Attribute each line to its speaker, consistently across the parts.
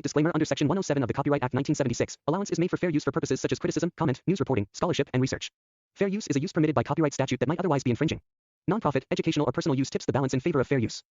Speaker 1: disclaimer under Section 107 of the Copyright Act 1976. Allowance is made for fair use for purposes such as criticism, comment, news reporting, scholarship, and research. Fair use is a use permitted by copyright statute that might otherwise be infringing. Non-profit, educational, or personal use tips the balance in favor of fair use.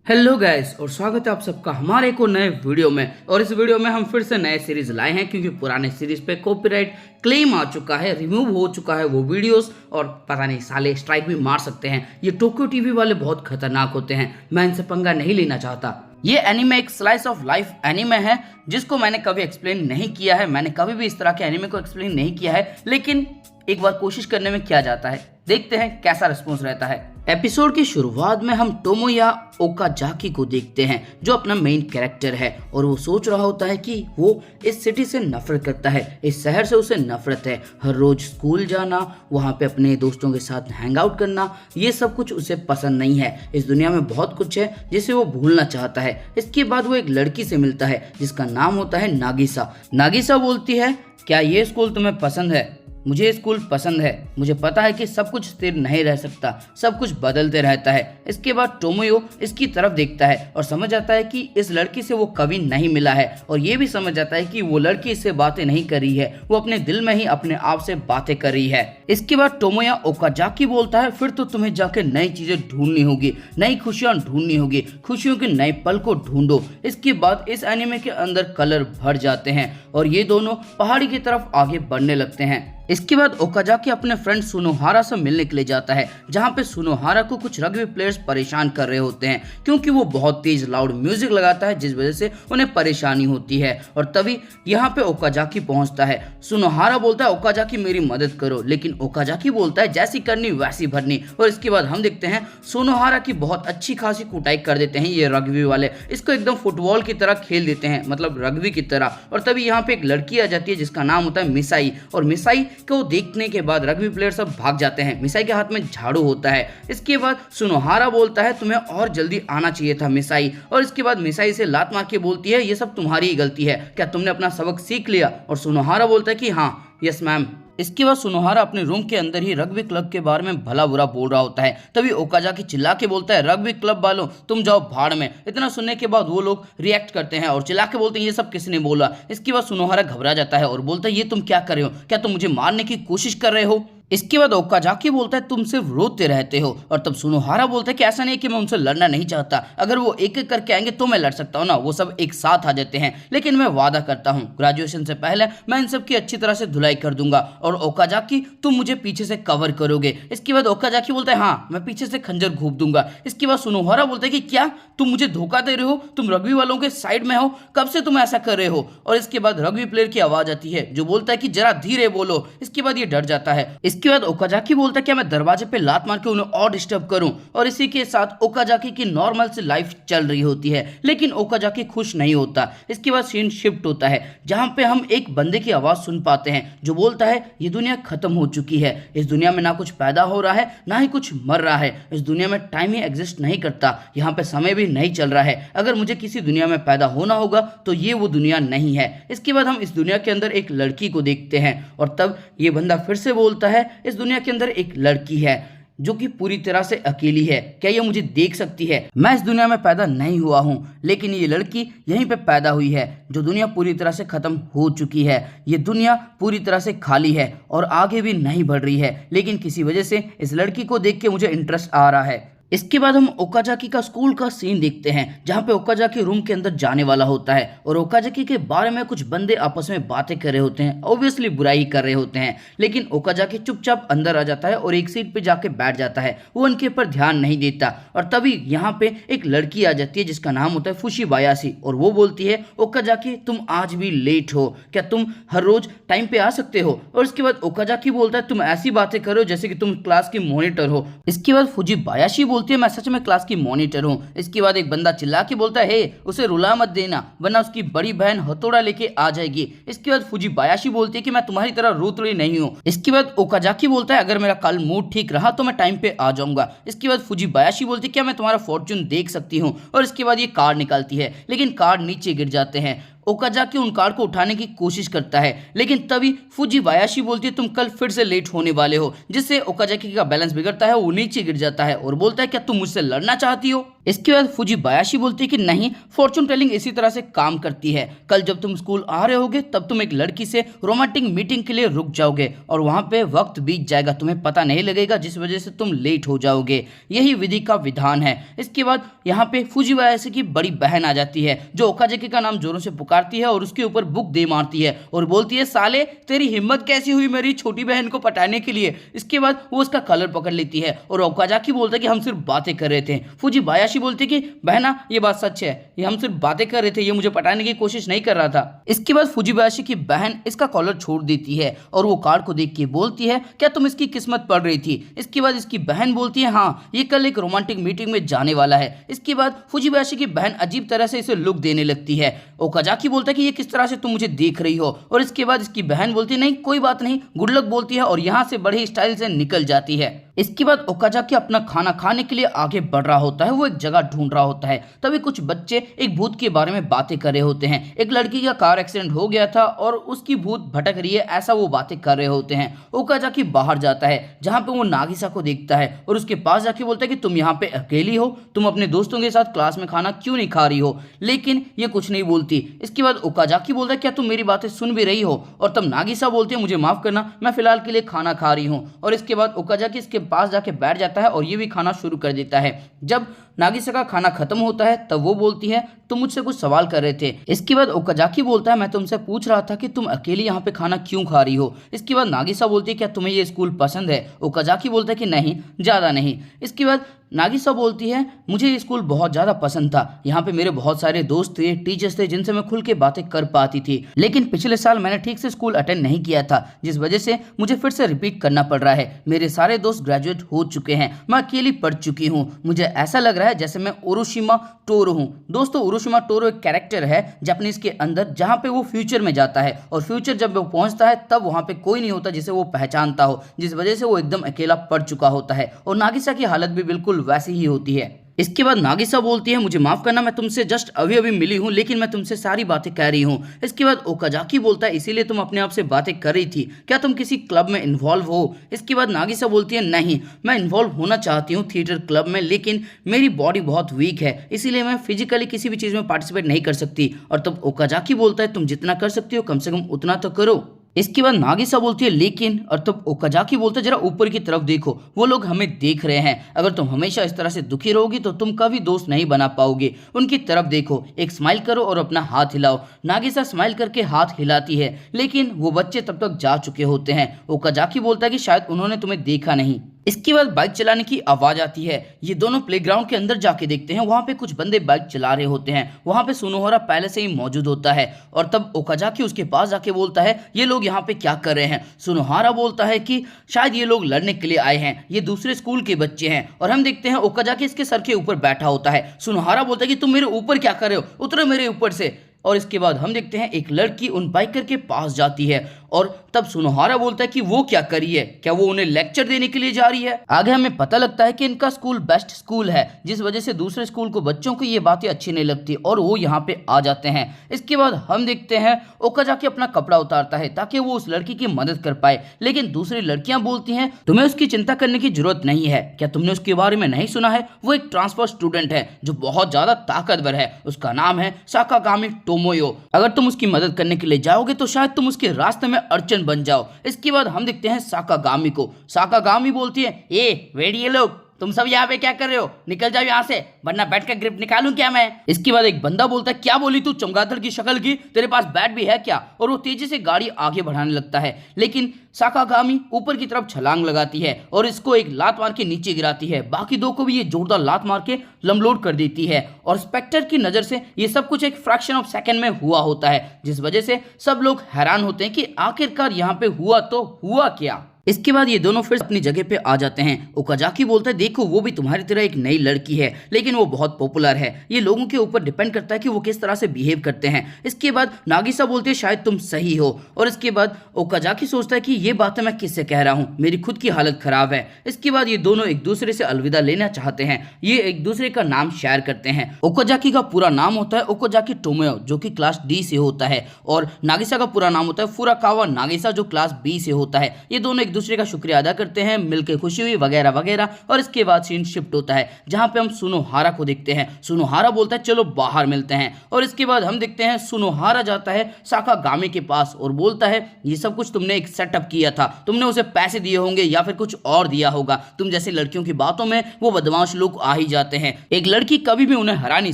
Speaker 2: Hello guys और स्वागत है आप सबका हमारे एक और नए video में। और इस वीडियो में हम फिर से नए सीरीज लाए हैं क्योंकि पुराने सीरीज पे कॉपीराइट क्लेम आ चुका है, रिमूव हो चुका है वो वीडियोस, और पता नहीं साले स्ट्राइक भी मार सकते हैं। ये टोक्यो टीवी वाले बहुत खतरनाक होते हैं, मैं इनसे पंगा नहीं लेना चाहता। ये एनिमे एक स्लाइस ऑफ लाइफ एनिमे है जिसको मैंने कभी एक्सप्लेन नहीं किया है, मैंने कभी भी इस तरह के एनिमे को एक्सप्लेन नहीं किया है, लेकिन एक बार कोशिश करने में क्या जाता है, देखते हैं कैसा रिस्पॉन्स रहता है। एपिसोड की शुरुआत में हम टोमोया ओकाजाकी को देखते हैं जो अपना मेन कैरेक्टर है, और वो सोच रहा होता है कि वो इस सिटी से नफरत करता है, इस शहर से उसे नफरत है। हर रोज स्कूल जाना, वहाँ पे अपने दोस्तों के साथ हैंग आउट करना, ये सब कुछ उसे पसंद नहीं है। इस दुनिया में बहुत कुछ है जिसे वो भूलना चाहता है। इसके बाद वो एक लड़की से मिलता है जिसका नाम होता है नागिसा। नागिसा बोलती है, क्या ये स्कूल तुम्हें पसंद है? मुझे स्कूल पसंद है, मुझे पता है कि सब कुछ स्थिर नहीं रह सकता, सब कुछ बदलते रहता है। इसके बाद टोमोयो इसकी तरफ देखता है और समझ आता है कि इस लड़की से वो कभी नहीं मिला है, और ये भी समझ आता है कि वो लड़की इससे बातें नहीं कर रही है, वो अपने दिल में ही अपने आप से बातें कर रही है। इसके बाद टोमोया ओकाजाकी बोलता है, फिर तो तुम्हें जाके नई चीजें ढूंढनी होगी, नई खुशियां ढूंढनी होगी, खुशियों के नए पल को ढूंढो। इसके बाद इस एनिमे के अंदर कलर भर जाते हैं और ये दोनों पहाड़ी की तरफ आगे बढ़ने लगते हैं। इसके बाद ओकाजाकी अपने फ्रेंड सुनोहारा से मिलने के लिए जाता है, जहां पे सुनोहारा को कुछ रग्बी प्लेयर्स परेशान कर रहे होते हैं क्योंकि वो बहुत तेज लाउड म्यूजिक लगाता है जिस वजह से उन्हें परेशानी होती है। और तभी यहाँ पे ओकाजाकी पहुंचता है। सुनोहारा बोलता है, ओकाजाकी मेरी मदद करो, लेकिन ओकाजाकी बोलता है जैसी करनी वैसी भरनी। और इसके बाद हम देखते हैं सुनोहारा की बहुत अच्छी खासी कुटाई कर देते हैं ये रग्बी वाले, इसको एकदम फुटबॉल की तरह खेल देते हैं, मतलब रग्बी की तरह। और तभी यहाँ पे एक लड़की आ जाती है जिसका नाम होता है मिसाई, और मिसाई को देखने के बाद रग्बी प्लेयर सब भाग जाते हैं। मिसाई के हाथ में झाड़ू होता है। इसके बाद सुनोहारा बोलता है, तुम्हें और जल्दी आना चाहिए था मिसाई। और इसके बाद मिसाई से लात मार के बोलती है, ये सब तुम्हारी ही गलती है, क्या तुमने अपना सबक सीख लिया? और सुनोहारा बोलता है कि हाँ, यस मैम। इसके बाद सुनोहारा अपने रूम के अंदर ही रग्बी क्लब के बारे में भला बुरा बोल रहा होता है। तभी ओकाजाकी चिल्ला के बोलता है, रग्बी क्लब वालों तुम जाओ भाड़ में। इतना सुनने के बाद वो लोग रिएक्ट करते हैं और चिल्ला के बोलते हैं, ये सब किसने बोला? इसके बाद सुनोहारा घबरा जाता है और बोलता है, ये तुम क्या कर रहे हो? क्या तुम मुझे मारने की कोशिश कर रहे हो? इसके बाद ओकाजाकी बोलता है, तुम सिर्फ रोते रहते हो। और तब सुनोहारा बोलता है कि ऐसा नहीं कि मैं उनसे लड़ना नहीं चाहता, अगर वो एक एक करके आएंगे तो मैं लड़ सकता हूँ ना, वो सब एक साथ आ जाते हैं, लेकिन मैं वादा करता हूँ ग्रेजुएशन से पहले मैं इन सब की अच्छी तरह से धुलाई कर दूंगा, और ओकाजाकी तुम मुझे पीछे से कवर करोगे। इसके बाद ओकाजाकी बोलता है, हाँ मैं पीछे से खंजर घूप दूंगा। इसके बाद सुनोहारा बोलता है कि क्या तुम मुझे धोखा दे रहे हो? तुम रग्बी वालों के साइड में हो, कब से तुम ऐसा कर रहे हो? और इसके बाद रग्बी प्लेयर की आवाज आती है जो बोलता है कि जरा धीरे बोलो। इसके बाद ये डर जाता है। इसके बाद ओकाजाकी बोलता है, क्या मैं दरवाजे पे लात मार के उन्हें और डिस्टर्ब करूं? और इसी के साथ ओकाजाकी की नॉर्मल से लाइफ चल रही होती है, लेकिन ओकाजाकी खुश नहीं होता। इसके बाद सीन शिफ्ट होता है जहां पे हम एक बंदे की आवाज सुन पाते हैं जो बोलता है, ये दुनिया खत्म हो चुकी है, इस दुनिया में ना कुछ पैदा हो रहा है ना ही कुछ मर रहा है, इस दुनिया में टाइम ही एग्जिस्ट नहीं करता, यहाँ पे समय भी नहीं चल रहा है, अगर मुझे किसी दुनिया में पैदा होना होगा तो ये वो दुनिया नहीं है। इसके बाद हम इस दुनिया के अंदर एक लड़की को देखते हैं, और तब ये बंदा फिर से बोलता है, इस दुनिया के अंदर एक लड़की है जो कि पूरी तरह से अकेली है, क्या ये मुझे देख सकती है? मैं इस दुनिया में पैदा नहीं हुआ हूं, लेकिन ये लड़की यहीं पे पैदा हुई है जो दुनिया पूरी तरह से खत्म हो चुकी है। ये दुनिया पूरी तरह से खाली है और आगे भी नहीं बढ़ रही है, लेकिन किसी वजह से इस लड़की को देख के मुझे इंटरेस्ट आ रहा है। इसके बाद हम ओकाजाकी का स्कूल का सीन देखते हैं जहां पे ओकाजाकी रूम के अंदर जाने वाला होता है और ओकाजाकी के बारे में कुछ बंदे आपस में बातें कर रहे होते हैं, ऑब्वियसली बुराई कर रहे होते हैं, लेकिन ओकाजाकी चुपचाप अंदर आ जाता है और एक सीट पे जाके बैठ जाता है, वो उनके ऊपर ध्यान नहीं देता। और तभी यहाँ पे एक लड़की आ जाती है जिसका नाम होता है फुशिबायाशी, और वो बोलती है, ओकाजाकी तुम आज भी लेट हो, क्या तुम हर रोज टाइम पे आ सकते हो? और इसके बाद ओकाजाकी बोलता है, तुम ऐसी बातें करो जैसे कि तुम क्लास की मॉनिटर हो। इसके बाद फुजिबायाशी बोलती है, मैं सच में क्लास की मॉनिटर हूँ। इसके बाद एक बंदा चिल्ला के बोलता है, हे उसे रुला मत देना वरना उसकी बड़ी बहन हथौड़ा लेके आ जाएगी। इसके बाद फुजिबायाशी बोलती है कि मैं तुम्हारी तरह रोतड़ी नहीं हूँ। इसके बाद ओकाजाकी बोलता है, अगर मेरा कल मूड ठीक रहा तो मैं टाइम पे आ जाऊंगा। इसके बाद फुजिबायाशी बोलती है, क्या मैं तुम्हारा फॉर्चून देख सकती हूँ? और इसके बाद ये कार्ड निकालती है, लेकिन कार्ड नीचे गिर जाते हैं। ओकाजाकी उन कार्ड को उठाने की कोशिश करता है, लेकिन तभी फुजिबायाशी बोलती है, तुम कल फिर से लेट होने वाले हो, जिससे ओकाजाकी का बैलेंस बिगड़ता है, वो नीचे गिर जाता है और बोलता है, क्या तुम मुझसे लड़ना चाहती हो? इसके बाद फुजिबायाशी बोलती है कि नहीं, फॉर्चून टेलिंग इसी तरह से काम करती है। कल जब तुम स्कूल आ रहे होगे तब तुम एक लड़की से रोमांटिक मीटिंग के लिए रुक जाओगे और वहां पे वक्त बीत जाएगा, तुम्हें पता नहीं लगेगा, जिस वजह से तुम लेट हो जाओगे। यही विधि का विधान है। इसके बाद यहाँ पे फुजिबायाशी की बड़ी बहन आ जाती है जो ओकाजाकी का नाम जोरों से पुकारती है और उसके ऊपर बुक दे मारती है और बोलती है, साले तेरी हिम्मत कैसी हुई मेरी छोटी बहन को पटाने के लिए। इसके बाद वो उसका कलर पकड़ लेती है और ओकाजाकी बोलता है कि हम सिर्फ बातें कर रहे थे। फुजिबायाशी बोलती कि बहना ये बात सच है, ये हम सिर्फ बातें कर रहे थे, ये मुझे पटाने की कोशिश नहीं कर रहा था। इसके बाद फुजिबायाशी की बहन इसका कॉलर छोड़ देती है और वो कार्ड को देख के बोलती है, क्या तुम इसकी किस्मत पढ़ रही थी? इसके बाद इसकी बहन बोलती है, हाँ, ये कल एक रोमांटिक मीटिंग में जाने वाला है। इसके बाद फुजिबायाशी की बहन अजीब तरह से इसे लुक देने लगती है। ओकाजाकी बोलता है कि ये किस तरह से तुम मुझे देख रही हो, और इसके बाद इसकी बहन बोलती है, नहीं कोई बात नहीं, गुड लक बोलती है और यहाँ से बड़े स्टाइल से निकल जाती है। इसके बाद ओकाजाकी अपना खाना खाने के लिए आगे बढ़ रहा होता है, वो एक जगह ढूंढ रहा होता है। तभी कुछ बच्चे एक भूत के बारे में बातें कर रहे होते हैं। एक लड़की का कार एक्सीडेंट हो गया था और उसकी भूत भटक रही है, ऐसा वो बातें कर रहे होते हैं। ओकाजाकी बाहर जाता है जहां पे वो नागिसा को देखता है और उसके पास जाके बोलता है कि तुम यहाँ पे अकेली हो, तुम अपने दोस्तों के साथ क्लास में खाना क्यों नहीं खा रही हो? लेकिन ये कुछ नहीं बोलती। इसके बाद ओकाजाकी बोलता है, क्या तुम मेरी बातें सुन भी रही हो? और तब नागिसा बोलती है, मुझे माफ करना, मैं फिलहाल के लिए खाना खा रही हूँ। और इसके बाद ओकाजाकी इसके पास जाके बैठ जाता है और ये भी खाना शुरू कर देता है। जब नागिसा का खाना खत्म होता है तब वो बोलती है, तुम मुझसे कुछ सवाल कर रहे थे। इसके बाद ओकाजाकी बोलता है, मैं तुमसे पूछ रहा था कि तुम अकेली यहाँ पे खाना क्यों खा रही हो? इसके बाद नागिसा बोलती है, क्या तुम्हें ये स्कूल पसंद है? ओकाजाकी बोलता है कि नहीं, ज़्यादा नहीं। इसके बाद नागिसा बोलती है, मुझे ये स्कूल बहुत ज़्यादा पसंद था, यहाँ पे मेरे बहुत सारे दोस्त थे, टीचर्स थे जिनसे मैं खुल के बातें कर पाती थी। लेकिन पिछले साल मैंने ठीक से स्कूल अटेंड नहीं किया था, जिस वजह से मुझे फिर से रिपीट करना पड़ रहा है। मेरे सारे दोस्त ग्रेजुएट हो चुके हैं, मैं अकेली पढ़ चुकी हूँ। मुझे ऐसा लग रहा है जैसे मैं ओरोशिमा टोरो हूँ। दोस्तों, ओरोशिमा टोरो एक कैरेक्टर है जापानीज के अंदर, जहाँ पे वो फ्यूचर में जाता है और फ्यूचर जब वो पहुँचता है तब वहाँ पे कोई नहीं होता जिसे वो पहचानता हो, जिस वजह से वो एकदम अकेला पड़ चुका होता है। और नागिसा की हालत भी बिल्कुल वैसी ही होती है। इसके बाद नागिसा बोलती है, मुझे माफ करना, मैं तुमसे जस्ट अभी अभी मिली हूँ, लेकिन मैं तुमसे सारी बातें कह रही हूँ। इसके बाद ओकाजाकी बोलता है, इसीलिए तुम अपने आप से बातें कर रही थी, क्या तुम किसी क्लब में इन्वॉल्व हो? इसके बाद नागिसा बोलती है, नहीं, मैं इन्वॉल्व होना चाहती हूँ थिएटर क्लब में, लेकिन मेरी बॉडी बहुत वीक है, इसीलिए मैं फिजिकली किसी भी चीज़ में पार्टिसिपेट नहीं कर सकती। और तब ओकाजाकी बोलता है, तुम जितना कर सकती हो कम से कम उतना तो करो। इसके बाद नागिसा बोलती है, लेकिन, और तब ओकाजाकी बोलता है, जरा ऊपर की तरफ देखो, वो लोग हमें देख रहे हैं, अगर तुम हमेशा इस तरह से दुखी रहोगी तो तुम कभी दोस्त नहीं बना पाओगे। उनकी तरफ देखो, एक स्माइल करो और अपना हाथ हिलाओ। नागिसा स्माइल करके हाथ हिलाती है, लेकिन वो बच्चे तब तक जा चुके होते हैं। ओकाजाकी बोलता है कि शायद उन्होंने तुम्हें देखा नहीं। इसके बाद बाइक चलाने की आवाज आती है। ये दोनों प्लेग्राउंड के अंदर जाके देखते हैं, वहां पे कुछ बंदे बाइक चला रहे होते हैं। वहां पे सुनोहारा पहले से ही मौजूद होता है और तब ओकाजाकी उसके पास जाके बोलता है, ये लोग यहाँ पे क्या कर रहे हैं? सुनोहारा बोलता है कि शायद ये लोग लड़ने के लिए आए हैं, ये दूसरे स्कूल के बच्चे हैं। और हम देखते हैं ओकाजाकी इसके सर के ऊपर बैठा होता है। सुनोहारा बोलता है कि तुम मेरे ऊपर क्या कर रहे हो, उतरो मेरे ऊपर से। और इसके बाद हम देखते हैं एक लड़की उन बाइकर के पास जाती है और तब सुनोहारा बोलता है कि वो क्या कर रही है, क्या वो उन्हें लेक्चर देने के लिए जा रही है? आगे हमें पता लगता है कि इनका स्कूल बेस्ट स्कूल है, जिस वजह से दूसरे स्कूल को बच्चों को ये बातें अच्छी नहीं लगती और वो यहाँ पे आ जाते हैं। इसके बाद हम देखते हैं ओकाजाकी अपना कपड़ा उतारता है ताकि वो उस लड़की की मदद कर पाए, लेकिन दूसरी लड़कियां बोलती हैं, तुम्हें उसकी चिंता करने की जरूरत नहीं है, क्या तुमने उसके बारे में नहीं सुना है? वो एक ट्रांसफर स्टूडेंट है जो बहुत ज्यादा ताकतवर है, उसका नाम है साकागामी टोमोयो। अगर तुम उसकी मदद करने के लिए जाओगे तो शायद तुम उसके रास्ते में अड़चन बन जाओ। इसके बाद हम देखते हैं साकागामी को। साकागामी बोलती है, ए वेड़िए लोग, तुम सब यहाँ पे क्या कर रहे हो? निकल जाओ यहाँ से, वरना बैट का ग्रिप निकालूं क्या मैं? इसके बाद एक बंदा बोलता है, क्या बोली तू चमगादड़ की शक्ल की, तेरे पास बैट भी है क्या? और वो तेजी से गाड़ी आगे बढ़ाने लगता है, लेकिन साकागामी ऊपर की तरफ छलांग लगाती है और इसको एक लात मार के नीचे गिराती है। बाकी दो को भी ये जोरदार लात मार के लमलोड कर देती है और स्पेक्टर की नजर से ये सब कुछ एक फ्रैक्शन ऑफ सेकंड में हुआ होता है, जिस वजह से सब लोग हैरान होते हैं कि आखिरकार यहाँ पे हुआ तो हुआ क्या। इसके बाद ये दोनों फिर अपनी जगह पे आ जाते हैं। ओकाजाकी बोलता है, देखो वो भी तुम्हारी तरह एक नई लड़की है, लेकिन वो बहुत पॉपुलर है, ये लोगों के ऊपर डिपेंड करता है कि वो किस तरह से बिहेव करते हैं। इसके बाद नागिसा बोलती है, शायद तुम सही हो। और इसके बाद ओकाजाकी सोचता है कि ये बातें मैं किससे कह रहा हूँ, मेरी खुद की हालत खराब है। इसके बाद ये दोनों एक दूसरे से अलविदा लेना चाहते हैं, ये एक दूसरे का नाम शेयर करते हैं। ओकाजाकी का पूरा नाम होता है ओकाजाकी टोमोयो, जो कि क्लास डी से होता है, और नागिसा का पूरा नाम होता है फुराकावा नागिसा, जो क्लास बी से होता है। ये दोनों एक दूसरे का शुक्रिया अदा करते हैं, मिलकर खुशी हुई वगैरह वगैरह। और इसके बाद सीन शिफ्ट होता है जहां पे हम सुनोहारा को देखते हैं। सुनोहारा बोलता है चलो बाहर मिलते हैं। और इसके बाद हम देखते हैं सुनोहारा जाता है साकागामी के पास और बोलता है ये सब कुछ तुमने एक सेटअप किया था, तुमने उसे पैसे दिए होंगे या फिर कुछ और दिया होगा। तुम जैसे लड़कियों की बातों में वो बदमाश लोग आ ही जाते हैं, एक लड़की कभी भी उन्हें हरा नहीं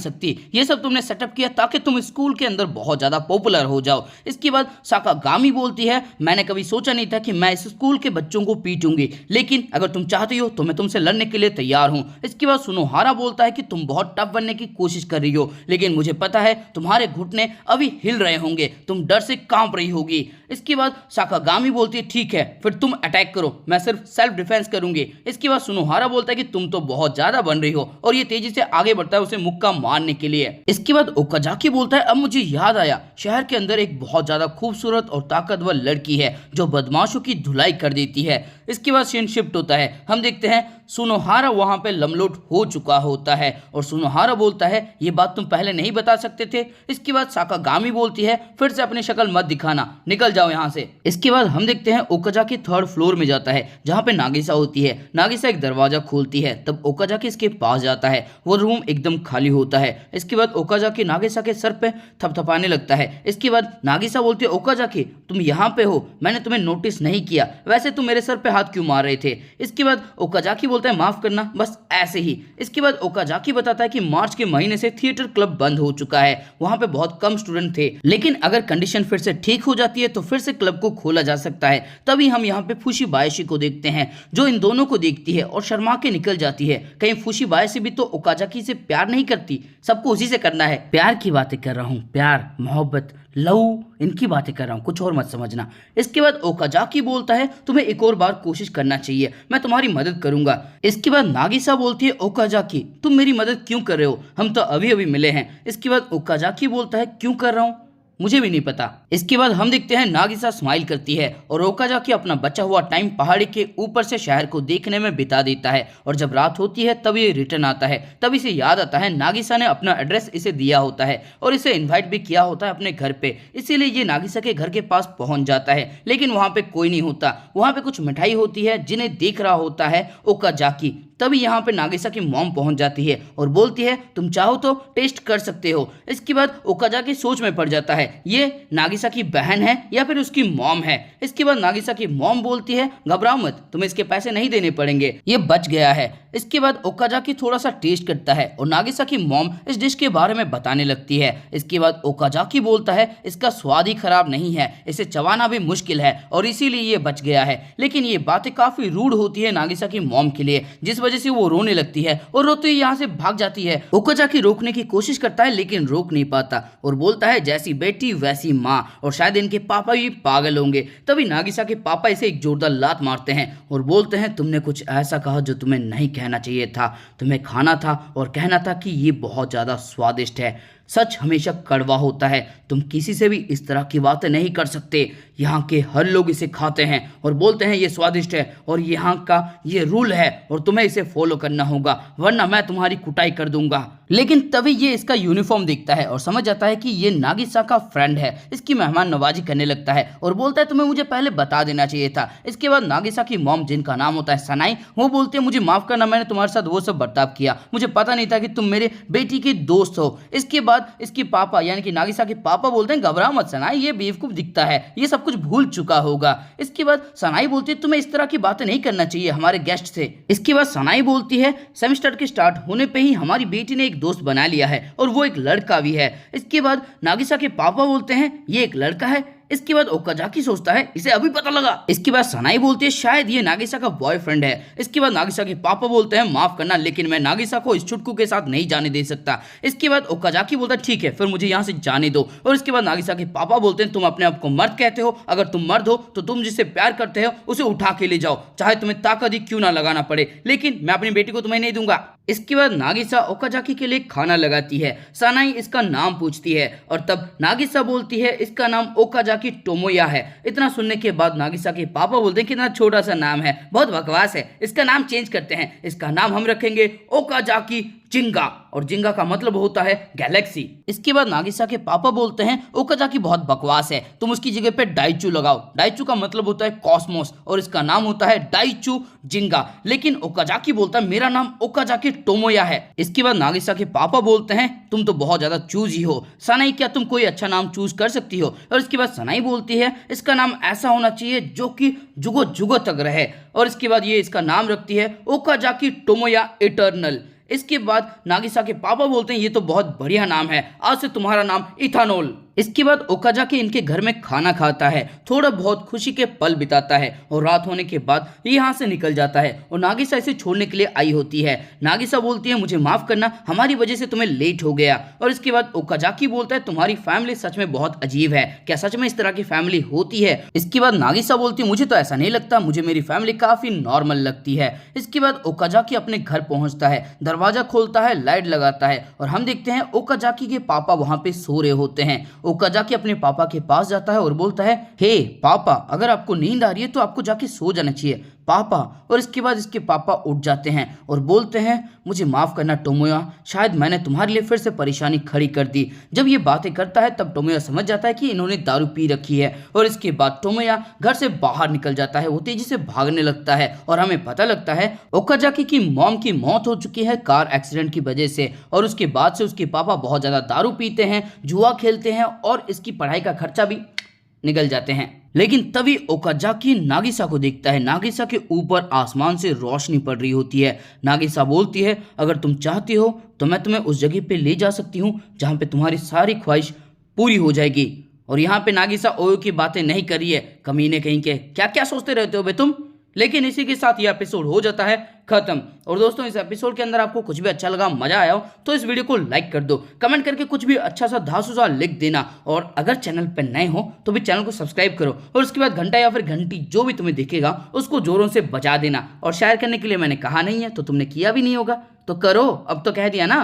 Speaker 2: सकती। ये सब तुमने सेटअप किया ताकि तुम स्कूल के अंदर बहुत ज्यादा पॉपुलर हो जाओ। इसके बाद साकागामी बोलती है मैंने कभी सोचा नहीं था कि मैं इस स्कूल के बच्चों को पीटूंगी, लेकिन अगर तुम चाहती हो तो मैं तुमसे लड़ने के लिए तैयार हूं। इसके बाद सुनोहारा बोलता है कि तुम बहुत टफ बनने की कोशिश कर रही हो, लेकिन मुझे पता है तुम्हारे घुटने अभी हिल रहे होंगे, तुम डर से कांप रही होगी। इसके बाद साकागामी बोलती है ठीक है फिर तुम अटैक करो, मैं सिर्फ सेल्फ डिफेंस करूंगी। इसके बाद सुनोहारा बोलता है कि तुम तो बहुत ज्यादा बन रही हो और ये तेजी से आगे बढ़ता है उसे मुक्का मारने के लिए। इसके बाद ओकाजाकी बोलता है अब मुझे याद आया, शहर के अंदर एक बहुत ज्यादा खूबसूरत और ताकतवर लड़की है जो बदमाशों की धुलाई कर देती है। इसके बाद सीन शिफ्ट होता है, हम देखते हैं सुनोहारा वहां पे लमलोट हो चुका होता है और सुनोहारा बोलता है ये बात तुम पहले नहीं बता सकते थे। इसके बाद साकागामी बोलती है फिर से अपनी शक्ल मत दिखाना, निकल जाओ यहाँ से। इसके बाद हम देखते हैं ओकाजाकी थर्ड फ्लोर में जाता है जहाँ पे नागिसा होती है। नागिसा एक दरवाजा खोलती है, तब ओकाजाकी इसके पास जाता है, वो रूम एकदम खाली होता है। इसके बाद ओकाजाकी नागिसा के सर पे थपथपाने लगता है। इसके बाद नागिसा बोलती है ओकाजाकी तुम यहाँ पे हो, मैंने तुम्हें नोटिस नहीं किया, वैसे तुम मेरे सर पे हाथ क्यों मार रहे थे। इसके बाद ओकाजाकी बोलता है माफ करना, बस ऐसे ही। इसके बाद ओकाजाकी बताता है कि मार्च के महीने से थिएटर क्लब बंद हो चुका है, वहां पे बहुत कम स्टूडेंट थे, लेकिन अगर कंडीशन फिर से ठीक हो जाती है तो फिर से क्लब को खोला जा सकता है। तभी हम यहाँ पे फुशीबायाशी को देखते हैं जो इन दोनों को देखती है और शर्मा के निकल जाती है। कहीं फुशीबायाशी भी तो ओकाजाकी से प्यार नहीं करती, सबको उसी से करना है। प्यार की बातें कर रहा हूँ, प्यार मोहब्बत लव इनकी बातें कर रहा हूँ, कुछ और मत समझना। इसके बाद ओकाजाकी बोलता है तुम्हें एक और बार कोशिश करना चाहिए, मैं तुम्हारी मदद करूंगा। इसके बाद नागिसा बोलती है ओकाजाकी तुम मेरी मदद क्यों कर रहे हो, हम तो अभी अभी मिले हैं। इसके बाद ओकाजाकी बोलता है क्यों कर रहा हूँ मुझे भी नहीं पता। इसके बाद हम देखते हैं नागिसा स्माइल करती है और ओकाजाकी अपना बचा हुआ टाइम पहाड़ी के ऊपर से शहर को देखने में बिता देता है। और जब रात होती है तब ये रिटर्न आता है, तब इसे याद आता है नागिसा ने अपना एड्रेस इसे दिया होता है और इसे इन्वाइट भी किया होता है अपने घर पे। इसीलिए ये नागिसा के घर के पास पहुंच जाता है, लेकिन वहां पे कोई नहीं होता। वहां पे कुछ मिठाई होती है जिन्हें देख रहा होता है ओकाजाकी। तभी यहाँ पे नागिसा की मॉम पहुंच जाती है और बोलती है तुम चाहो तो टेस्ट कर सकते हो। इसके बाद ओकाजाकी सोच में पड़ जाता है ये नागिसा की बहन है या फिर उसकी मॉम है। इसके बाद नागिसा की मॉम बोलती है घबराओ मत, तुम्हें इसके पैसे नहीं देने पड़ेंगे, ये बच गया है। इसके बाद ओकाजाकी थोड़ा सा टेस्ट करता है और नागिसा की मॉम इस डिश के बारे में बताने लगती है। इसके बाद ओकाजाकी बोलता है इसका स्वाद ही खराब नहीं है, इसे चबाना भी मुश्किल है और इसीलिए ये बच गया है। लेकिन ये बातें काफी रूड होती है नागिसा की मॉम के लिए, जिस वजह से वो रोने लगती है और रोते ही यहाँ से भाग जाती है। ओकाजाकी रोकने की कोशिश करता है लेकिन रोक नहीं पाता और बोलता है जैसी बेटी वैसी माँ, और शायद इनके पापा भी पागल होंगे। तभी नागिसा के पापा इसे एक जोरदार लात मारते हैं और बोलते हैं तुमने कुछ ऐसा कहा जो तुम्हें नहीं कहना चाहिए था, तुम्हें खाना था और कहना था कि ये बहुत ज्यादा स्वादिष्ट है। सच हमेशा कड़वा होता है, तुम किसी से भी इस तरह की बातें नहीं कर सकते। यहाँ के हर लोग इसे खाते हैं और बोलते हैं ये स्वादिष्ट है और यहाँ का ये रूल है और तुम्हें इसे फॉलो करना होगा वरना मैं तुम्हारी कुटाई कर दूंगा। लेकिन तभी ये इसका यूनिफॉर्म देखता है और समझ जाता है कि ये नागिसा का फ्रेंड है। इसकी मेहमान नवाजी करने लगता है और बोलता है तुम्हें मुझे पहले बता देना चाहिए था। इसके बाद नागिसा की मॉम, जिनका नाम होता है सनाई, वो बोलते हैं मुझे माफ करना, मैंने तुम्हारे साथ वो सब बर्ताव किया, मुझे पता नहीं था कि तुम मेरे बेटी के दोस्त हो। इसके बाद इसके पापा यानी कि नागिसा के पापा बोलते हैं घबराओ मत सनाई, ये बेवकूफ दिखता है, ये सब कुछ भूल चुका होगा। इसके बाद सनाई बोलती है तुम्हें इस तरह की बातें नहीं करना चाहिए हमारे गेस्ट से। इसके बाद सनाई बोलती है सेमेस्टर के स्टार्ट होने पे ही हमारी बेटी ने एक दोस्त बना लिया है और वो एक लड़का भी है। इसके बाद नागिसा के पापा बोलते हैं ये एक लड़का है। इसके बाद ओकाजाकी सोचता है इसे अभी पता लगा। इसके बाद सनाई बोलती है शायद ये नागिसा का बॉयफ्रेंड है। इसके बाद नागिसा के पापा बोलते हैं माफ करना लेकिन मैं नागिसा को इस छुटकू के साथ नहीं जाने दे सकता। इसके बाद ओकाजाकी बोलता है ठीक है फिर मुझे यहाँ से जाने दो। और इसके बाद नागिसा के पापा बोलते हैं तुम अपने आप को मर्द कहते हो, अगर तुम मर्द हो तो तुम जिससे प्यार करते हो उसे उठा के ले जाओ, चाहे तुम्हें ताकत ही क्यों ना लगाना पड़े, लेकिन मैं अपनी बेटी को तुम्हें नहीं दूंगा। इसके बाद नागिसा ओकाजाकी के लिए खाना लगाती है। सनाई इसका नाम पूछती है और तब नागिसा बोलती है इसका नाम ओकाजाकी टोमोया है। इतना सुनने के बाद नागिसा के पापा बोलते हैं कितना छोटा सा नाम है, बहुत बकवास है, इसका नाम चेंज करते हैं, इसका नाम हम रखेंगे ओकाजाकी जिंगा, और जिंगा का मतलब होता है गैलेक्सी। इसके बाद नागिसा के पापा बोलते हैं ओकाजाकी बहुत बकवास है, तुम उसकी जगह पे डाइचू लगाओ। डाइचू का मतलब होता है कॉस्मोस और इसका नाम होता है डाइचू जिंगा। लेकिन ओकाजाकी बोलता है मेरा नाम ओकाजाकी टोमोया है। इसके बाद नागिसा के पापा बोलते हैं तुम तो बहुत ज्यादा चूजी हो सनाई, क्या तुम कोई अच्छा नाम चूज कर सकती हो? और इसके बाद सनाई बोलती है इसका नाम ऐसा होना चाहिए जो कि जुगो जुगो तक रहे। और इसके बाद ये इसका नाम रखती है ओकाजाकी टोमोया इटर्नल। इसके बाद नागिसा के पापा बोलते हैं ये तो बहुत बढ़िया नाम है, आज से तुम्हारा नाम इथानोल। इसके बाद ओकाजाकी इनके घर में खाना खाता है, थोड़ा बहुत खुशी के पल बिताता है और रात होने के बाद यहाँ से निकल जाता है और नागिसा इसे छोड़ने के लिए आई होती है। नागिसा बोलती है मुझे माफ करना, हमारी वजह से तुम्हें लेट हो गया। और इसके बाद ओकाजाकी बोलता है तुम्हारी फैमिली सच में बहुत अजीब है, क्या सच में इस तरह की फैमिली होती है? इसके बाद नागिसा बोलती है मुझे तो ऐसा नहीं लगता, मुझे मेरी फैमिली काफी नॉर्मल लगती है। इसके बाद ओकाजाकी अपने घर पहुंचता है, दरवाजा खोलता है, लाइट लगाता है और हम देखते हैं ओकाजाकी के पापा वहां पे सो रहे होते हैं। ओकाजाकी अपने पापा के पास जाता है और बोलता है हे पापा, अगर आपको नींद आ रही है तो आपको जाके सो जाना चाहिए पापा। और इसके बाद इसके पापा उठ जाते हैं और बोलते हैं मुझे माफ करना टोमोया, शायद मैंने तुम्हारे लिए फिर से परेशानी खड़ी कर दी। जब ये बातें करता है तब टोमोया समझ जाता है कि इन्होंने दारू पी रखी है और इसके बाद टोमोया घर से बाहर निकल जाता है, वो तेजी से भागने लगता है और हमें पता लगता है ओकाजाकी की मॉम की मौत हो चुकी है कार एक्सीडेंट की वजह से। और उसके बाद से उसके पापा बहुत ज्यादा दारू पीते हैं, जुआ खेलते हैं और इसकी पढ़ाई का खर्चा भी निकल जाते हैं। लेकिन तभी ओकाजाकी नागिसा को देखता है, नागिसा के ऊपर आसमान से रोशनी पड़ रही होती है। नागिसा बोलती है अगर तुम चाहती हो तो मैं तुम्हें उस जगह पे ले जा सकती हूँ जहाँ पे तुम्हारी सारी ख्वाहिश पूरी हो जाएगी। और यहाँ पे नागिसा ओयो की बातें नहीं कर रही है, कमीने कहीं के, क्या क्या सोचते रहते हो बे तुम। लेकिन इसी के साथ ये एपिसोड हो जाता है खत्म। और दोस्तों इस एपिसोड के अंदर आपको कुछ भी अच्छा लगा, मजा आया हो तो इस वीडियो को लाइक कर दो, कमेंट करके कुछ भी अच्छा सा धांसू सा लिख देना। और अगर चैनल पर नए हो तो भी चैनल को सब्सक्राइब करो और उसके बाद घंटा या फिर घंटी जो भी तुम्हें दिखेगा उसको जोरों से बजा देना। और शेयर करने के लिए मैंने कहा नहीं है तो तुमने किया भी नहीं होगा, तो करो, अब तो कह दिया ना।